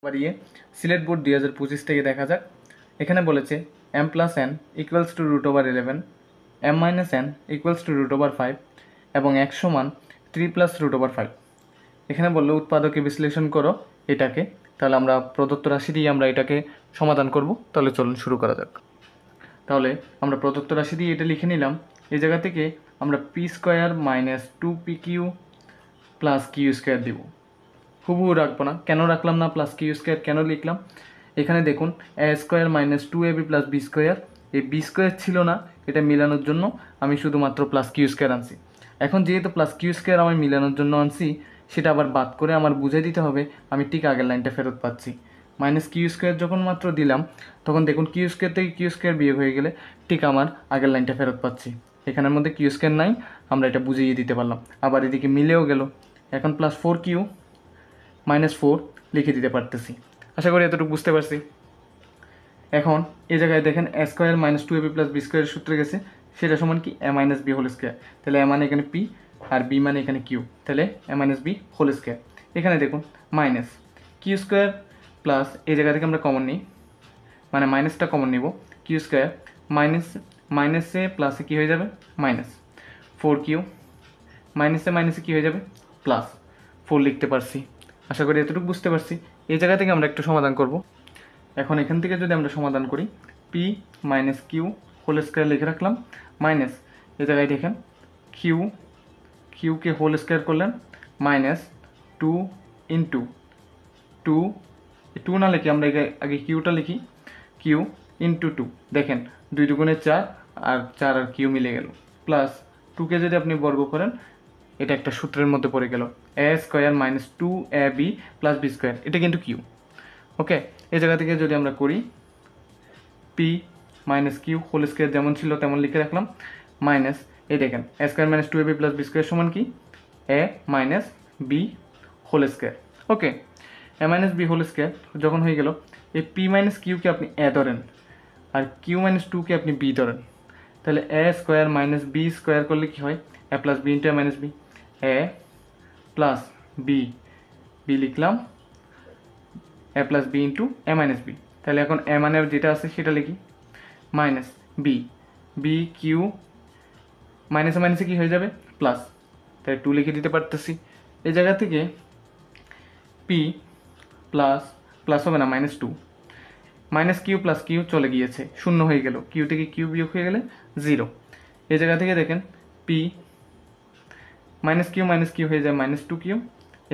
বাড়িয়ে সিলেট বোর্ড 2025 থেকে দেখা যাক। এখানে বলেছে m plus n equals to √11, m minus n equals to √5 এবং x সমান 3 প্লাস √5। এখানে বললো উৎপাদকে বিশ্লেষণ করো এটাকে। তাহলে আমরা প্রদত্ত রাশি দিয়ে আমরা এটাকে সমাধান করব। তাহলে চলুন শুরু করা যাক। তাহলে আমরা প্রদত্ত রাশি দিয়ে এটা লিখে নিলাম। এই জায়গা থেকে আমরা p square minus 2pq plus q square দিব। হুবহু রাখবো না। কেন রাখলাম না প্লাস কিউ স্কোয়ার কেন লিখলাম? এখানে দেখুন A square minus 2ab plus B square, এই বি স্কোয়ার ছিল না, এটা মিলানোর জন্য আমি শুধুমাত্র প্লাস কিউ স্কোয়ার আনছি। এখন যেহেতু প্লাস কিউ স্কোয়ার আমি মিলানোর জন্য আনছি, সেটা আবার বাদ করে আমার বুঝে দিতে হবে আমি ঠিক আগের লাইনটা ফেরত পাচ্ছি। মাইনাস কিউ স্কোয়ার যখন মাত্র দিলাম তখন দেখুন কিউ স্কোয়ার থেকে কিউ স্কোয়ার বিয়োগ হয়ে গেলে ঠিক আমার আগের লাইনটা ফেরত পাচ্ছি। এখানের মধ্যে কিউ স্কোয়ার নাই, আমরা এটা বুঝিয়ে দিতে পারলাম। আবার এদিকে মিলেও গেল। এখন প্লাস 4q মাইনাস 4 লিখে দিতে পারতেছি। আশা করি এতটুকু বুঝতে পারছি। এখন এই জায়গায় দেখেন A square minus 2ab plus B স্কোয়ারের সূত্রে গেছে, সেটা সমান কি A minus B whole square. তাহলে এ মানে এখানে পি আর বি মানে এখানে কিউ, তাহলে এ মাইনাস বি হোল স্কোয়ার। এখানে দেখুন মাইনাস কিউ স্কোয়ার প্লাস এই জায়গা থেকে আমরা কমন নিই, মানে মাইনাসটা কমন নিব। কিউ স্কোয়ার মাইনাসে প্লাসে কী হয়ে যাবে মাইনাস 4q, মাইনাসে মাইনাসে কী হয়ে যাবে প্লাস 4 লিখতে পারছি। আশা করি এতটুকু বুঝতে পারছি। এই জায়গা থেকে আমরা একটু সমাধান করব। এখন এখান থেকে যদি আমরা সমাধান করি P minus Q whole square লিখে রাখলাম, মাইনাস এই জায়গায় দেখেন কিউকে হোল স্কোয়ার করলেন মাইনাস 2 ইন্টু 2 না লিখে আমরা আগে কিউটা লিখি, কিউ ইন্টু 2, দেখেন 2 দুগুণে 4 আর 4 আর কিউ মিলে গেল, প্লাস 2কে যদি আপনি বর্গ করেন এটা একটা সূত্রের মধ্যে পড়ে গেল A square minus 2ab plus B square, এটা কিন্তু কিউ। ওকে, এই জায়গা থেকে যদি আমরা করি P minus Q whole square যেমন ছিল তেমন লিখে রাখলাম, মাইনাস এই দেখেন A square minus 2ab plus B square সমান কি A minus B whole square. Okay, A minus B whole square যখন হয়ে গেল, এই পি মাইনাস কিউকে আপনি এ ধরেন আর কিউ মাইনাস 2কে আপনি বি ধরেন, তাহলে এ স্কোয়ার মাইনাস বি স্কোয়ার করলে কি হয় এ প্লাস বি ইন্টু এ মাইনাস বি, এ প্লাস বি লিখলাম এ প্লাস বি ইন্টু এ মাইনাস বি। তাহলে এখন এ মানে যেটা আছে সেটা লিখি মাইনাস বি কিউ মাইনাসে মাইনাসে কী হয়ে যাবে প্লাস, তাই 2 লিখে দিতে পারতেছি। এই জায়গা থেকে পি প্লাস হবে না minus 2, minus q plus q চলে গিয়েছে, শূন্য হয়ে গেল, কিউ থেকে কিউ বিয়োগ হয়ে গেলে 0। এই জায়গা থেকে দেখেন পি মাইনাস কিউ হয়ে যায় মাইনাস 2q,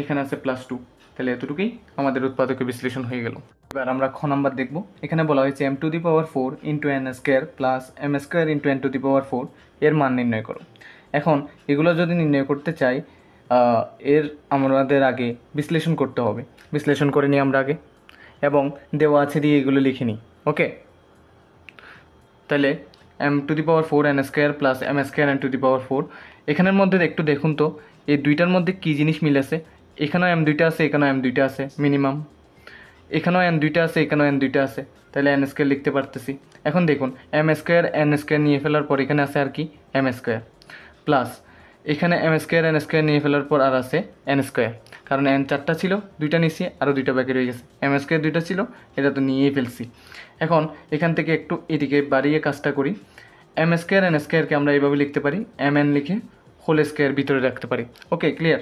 এখানে আছে প্লাস 2, তাহলে এতটুকুই আমাদের উৎপাদকের বিশ্লেষণ হয়ে গেল। এবার আমরা খ নাম্বার দেখব। এখানে বলা হয়েছে m to the power 4 into N square plus M square into N to the power 4 এর মান নির্ণয় করো। এখন এগুলো যদি নির্ণয় করতে চাই এর আমাদের আগে বিশ্লেষণ করতে হবে। বিশ্লেষণ করে নিই আমরা আগে, এবং দেওয়া আছে দিয়ে এগুলো লিখে নিই। ওকে, তাহলে m to the power 4 N square plus M square N to the power 4, এখানের মধ্যে একটু দেখুন তো এই দুইটার মধ্যে কী জিনিস মিলেছে। এখানেও m দুইটা আছে, এখানেও m দুইটা আছে মিনিমাম, এখানেও n দুইটা আছে, এখানেও n দুইটা আছে, তাহলে n স্কোয়ার লিখতে পারতেছি। এখন দেখুন m স্কোয়ার n স্কোয়ার নিয়ে ফেলার পর এখানে আছে আর কি m স্কোয়ার, প্লাস এখানে m স্কোয়ার n স্কোয়ার নিয়ে ফেলার পর আর আছে n স্কোয়ার, কারণ n 4টা ছিল, দুইটা নিচ্ছি, আরও দুইটা বাকি রয়ে গেছে। m স্কোয়ার দুইটা ছিল, এটা তো নিয়েই ফেলছি। এখন এখান থেকে একটু এদিকে বাড়িয়ে কাজটা করি, m স্কোয়ার n স্কোয়ারকে আমরা এইভাবে লিখতে পারি mn লিখে হোল স্কোয়ার ভিতরে রাখতে পারি। ওকে, ক্লিয়ার।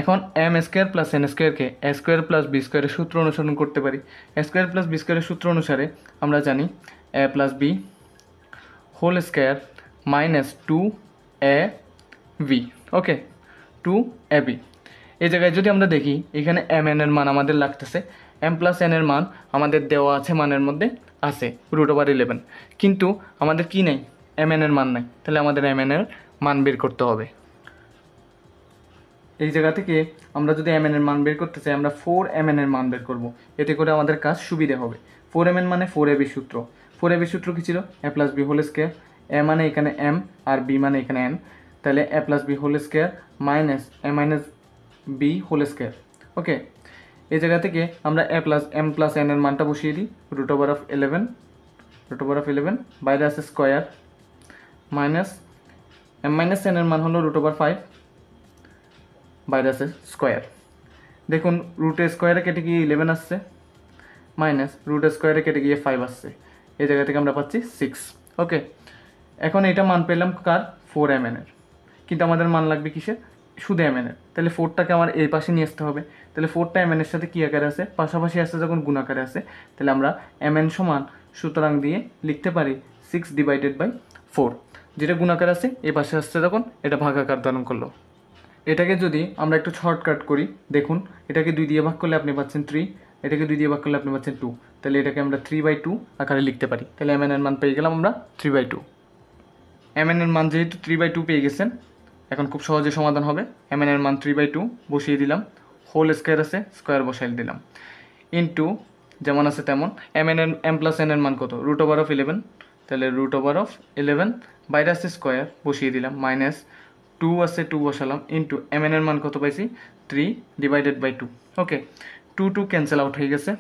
এখন এম স্কোয়ার প্লাস এন স্কোয়ারকে এ স্কোয়ার প্লাস বি স্কোয়ারের সূত্র অনুসরণ করতে পারি। এ স্কোয়ার প্লাস বি স্কোয়ারের সূত্র অনুসারে আমরা জানি A plus B whole square minus 2ab। Okay, 2ab। এই জায়গায় যদি আমরা দেখি এখানে এম এন এর মান আমাদের লাগতেছে, এম প্লাস এন এর মান আমাদের দেওয়া আছে, মানের মধ্যে আছে √11, কিন্তু আমাদের কি নেই এম এন এর মান নাই, তাহলে আমাদের এম এন এর মান বের করতে হবে। এই জায়গা থেকে আমরা যদি mn এর মান বের করতে চাই আমরা 4mn এর মান বের করব, এতে করে আমাদের কাজ সুবিধা হবে। 4mn মানে 4ab সূত্র। 4ab সূত্র কী ছিল a plus B whole square, A মানে এখানে m আর b মানে এখানে n, তাহলে a plus B whole square minus A minus B whole square. Okay, এই জায়গা থেকে আমরা m প্লাস n এর মানটা বসিয়ে দিই √11, বাইরে আছে square, minus m minus n এর মান হলো √5, বাইরে আছে স্কোয়ার। দেখুন রুটে স্কোয়ারে কেটে কি 11 আসছে, মাইনাস রুট স্কোয়ারে কেটে গিয়ে 5 আসছে, এই জায়গা থেকে আমরা পাচ্ছি 6। ওকে, এখন এটা মান পেলাম কার, 4mn এর, কিন্তু আমাদের মান লাগবে কিসের, শুধু mn এর। তাহলে 4টাকে আমার এই পাশে নিয়ে আসতে হবে। তাহলে 4টা mn এর সাথে কী আকারে আছে, পাশাপাশি আসছে যখন গুণ আকারে আছে, তাহলে আমরা mn সমান সুতরাং দিয়ে লিখতে পারি 6/4, যেটা গুণ আকারে আছে এই পাশে আসছে যখন এটা ভাগ আকার ধারণ করলো। এটাকে যদি আমরা একটু শর্টকাট করি, দেখুন এটাকে 2 দিয়ে ভাগ করলে আপনি পাচ্ছেন 3, এটাকে 2 দিয়ে ভাগ করলে আপনি পাচ্ছেন 2, তাহলে এটাকে আমরা 3/2 আকারে লিখতে পারি। তাহলে mn এর মান পেয়ে গেলাম আমরা 3/2। mn এর মান যেহেতু 3/2 পেয়ে গেছেন, এখন খুব সহজে সমাধান হবে। mn এর মান 3/2 বসিয়ে দিলাম, হোল স্কোয়ার আছে স্কোয়ার বসাই দিলাম, ইন্টু যেমন আছে তেমন mn এর m প্লাস n এর মান কত, √11, তাহলে √11 বাইরে আছে স্কোয়ার বসিয়ে দিলাম, মাইনাস 2 আছে 2 বসালাম, ইন্টু mn এর মান কত পাইছি 3/2। ওকে, 2 ক্যান্সেল আউট হয়ে গেছে।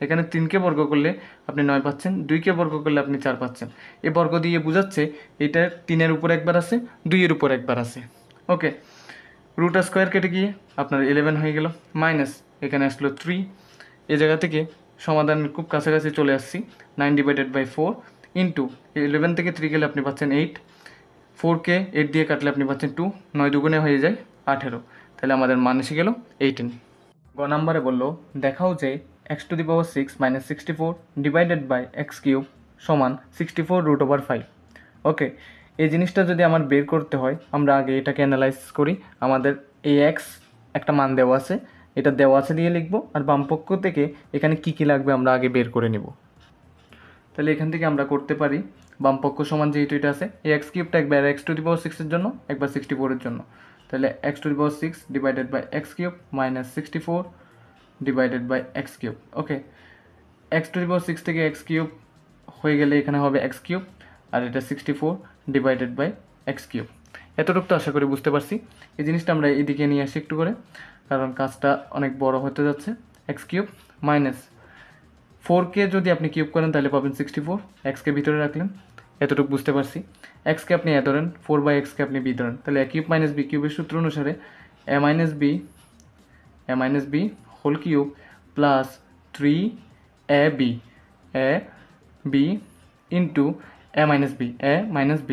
এখানে 3কে বর্গ করলে আপনি 9 পাচ্ছেন, 2কে বর্গ করলে আপনি 4 পাচ্ছেন। এই বর্গ দিয়ে বোঝাচ্ছে এটা 3-এর উপর একবার আছে, 2-এর উপর একবার আছে। ওকে, রুট স্কোয়ার কেটে গিয়ে আপনার 11 হয়ে গেল, মাইনাস এখানে আসলো 3, এই জায়গা থেকে সমাধানের খুব কাছাকাছি চলে আসছি, 9/4 ইন্টু 11 থেকে 3 গেলে আপনি পাচ্ছেন 8, 4কে 8 দিয়ে কাটলে আপনি পাচ্ছেন 2, 9 দুগুণে হয়ে যায় 18, তাহলে আমাদের মান এসে গেল 18। গ নাম্বারে বললো দেখাও যে x⁻6 - 64 / x³ = 64√5। ওকে, এই জিনিসটা যদি আমার বের করতে হয় আমরা আগে এটাকে অ্যানালাইজ করি। আমাদের এই এক্স একটা মান দেওয়া আছে, এটা দেওয়া আছে দিয়ে লিখব, আর বাম পক্ষ থেকে এখানে কী কী লাগবে আমরা আগে বের করে নেব। তাহলে এখান থেকে আমরা করতে পারি বাম পক্ষ সমান যেহেতু এটা আছে, এই x³ একবার x⁻6 এর জন্য, একবার 64 এর জন্য, তাহলে x⁻6 / x³ - 64 / x³। ওকে, x⁻6 থেকে x³ হয়ে গেলে এখানে হবে x³ আর এটা 64 / x³। এতটুকু তো আশা করি বুঝতে পারছি। এই জিনিসটা আমরা এদিকে নিয়ে আসি একটু করে, কারণ কাজটা অনেক বড় হতে যাচ্ছে। x³ মাইনাস 4কে যদি আপনি কিউব করেন তাহলে পাবেন 64, এক্সকে ভিতরে রাখলেন, এতটুকু বুঝতে পারছি। এক্সকে আপনি এ ধরেন, 4/x-কে আপনি বি ধরেন, তাহলে a³ - b³ এর সূত্র অনুসারে a - b whole cube plus 3ab into a - b,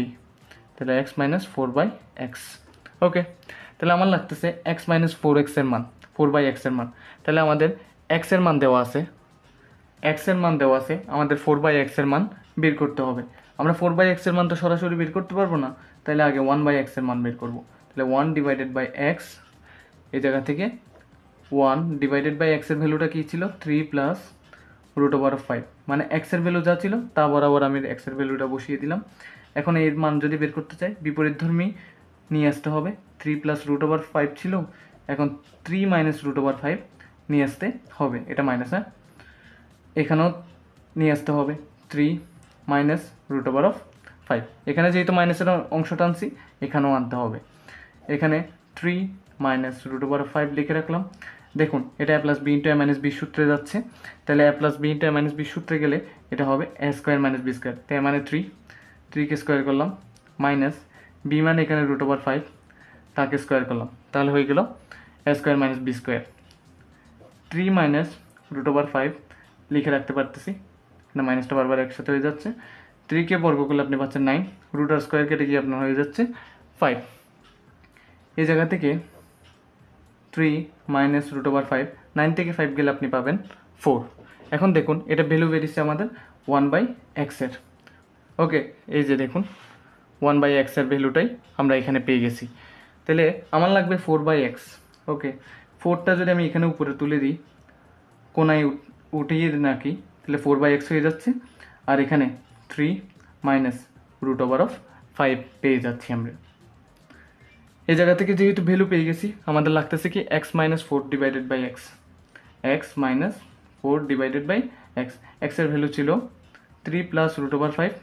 তাহলে x - 4/x। ওকে, তাহলে আমার লাগতেছে x - 4x এর মান, 4/x এর মান, তাহলে আমাদের x এর মান দেওয়া আছে, আমাদের 4/x এর মান বের করতে হবে। আমরা 4/x এর মান তো সরাসরি বের করতে পারবো না, তাহলে আগে 1/x এর মান বের করব। তাহলে 1/x, এই জায়গা থেকে 1/x এর ভ্যালুটা কী ছিল, 3 + √5, মানে x এর ভ্যালু যা ছিল তা বরাবর আমি x এর ভ্যালুটা বসিয়ে দিলাম। এখন এর মান যদি বের করতে চাই বিপরীতধর্মী নিয়ে আসতে হবে, 3 + √5 ছিল, এখন 3 - √5 নিয়ে আসতে হবে, এটা মাইনাস, হ্যাঁ এখানেও নিয়ে আসতে হবে 3 - √5, এখানে যেহেতু মাইনাসের অংশটা আনছি এখানেও আনতে হবে। এখানে 3 - √5 লিখে রাখলাম। দেখুন এটা a + b * a - b সূত্রে যাচ্ছে, তাহলে a + b * a - b সূত্রে গেলে এটা হবে a² - b², তাই মানে 3কে স্কোয়ার করলাম, মাইনাস b মানে এখানে √5, তাকে স্কোয়ার করলাম, তাহলে হয়ে গেল a² - b²। 3 - √5 লিখে রাখতে পারতেছি না, মাইনাসটা বারবার একসাথে হয়ে যাচ্ছে। 3কে বর্গ করলে আপনি পাচ্ছেন 9, √² কেটে গিয়ে আপনার হয়ে যাচ্ছে 5। এই জায়গা থেকে 3 - √5, 9 থেকে 5 গেলে আপনি পাবেন 4। এখন দেখুন এটা ভ্যালু বেরিয়েছে আমাদের 1/x এর। ওকে, এই যে দেখুন 1/x এর ভ্যালুটাই আমরা এখানে পেয়ে গেছি। তাহলে আমার লাগবে 4/x। ওকে, 4টা যদি আমি এখানে উপরে তুলে দিই, কোনায় উঠিয়ে নাকি, তাহলে 4/x হয়ে যাচ্ছে, আর এখানে 3 - √5 পেয়ে যাচ্ছি আমরা। এই জায়গা থেকে যেহেতু ভ্যালু পেয়ে গেছি, আমাদের লাগতেছে কি x - 4/x, x - 4/x, x এর ভ্যালু ছিল 3 + √5,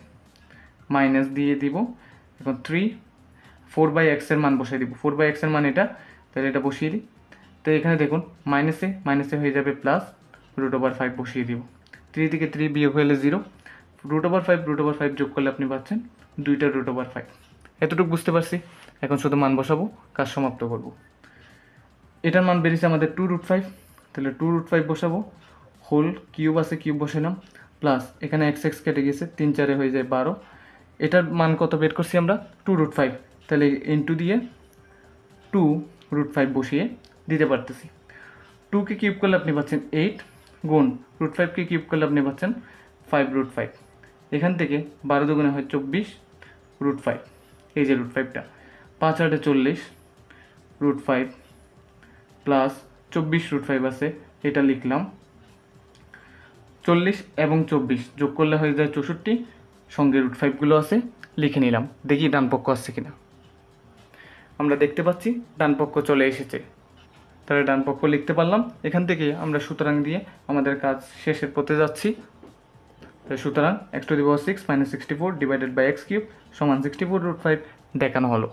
মাইনাস দিয়ে দিব, এখন 3, 4/x এর মান বসাই দিব, 4/x এর মান এটা, তাহলে এটা বসিয়ে দিই। তো এখানে দেখুন মাইনাসে হয়ে যাবে প্লাস, √5 বসিয়ে দিব, 3 থেকে 3 বিয়োগ হলে 0, √5 যোগ করলে আপনি পাচ্ছেন 2টা √5। এতটুকু বুঝতে পারছি, এখন শুধু মান বসাবো, কাজ সমাপ্ত করব। এটার মান বেরিয়েছে আমাদের 2√5, তাহলে 2√5 বসাবো, হোল কিউব আছে, কিউব বসালাম, প্লাস এখানে এক্স এক্স কেটে গেছে, 3 4 হয়ে যায় 12। এটার মান কত বের করছি আমরা? 2√5। তাহলে ইন্টু দিয়ে 2√5 বসিয়ে দিতে পারতেছি। 2কে কিউব করলে আপনি পাচ্ছেন 8, গুণ √5কে কিউব করলে আপনি পাচ্ছেন 5√5। এখান থেকে 12 দুগুণে হয় 24√5, এই যে √5টা, 5 8 40, √5 প্লাস 24√5 আছে, এটা লিখলাম। 40 এবং 24 যোগ করলে হয়ে যায় 64, সঙ্গে √5গুলো আছে, লিখে নিলাম। দেখি ডান পক্ষ আসছে কিনা। আমরা দেখতে পাচ্ছি ডান পক্ষ চলে এসেছে, তাহলে ডান পক্ষ লিখতে পারলাম। এখান থেকে আমরা সুতরাং দিয়ে আমাদের কাজ শেষের পথে যাচ্ছি। সুতরাং x⁻6 - 64 / x³ = 64√5 দেখানো হলো।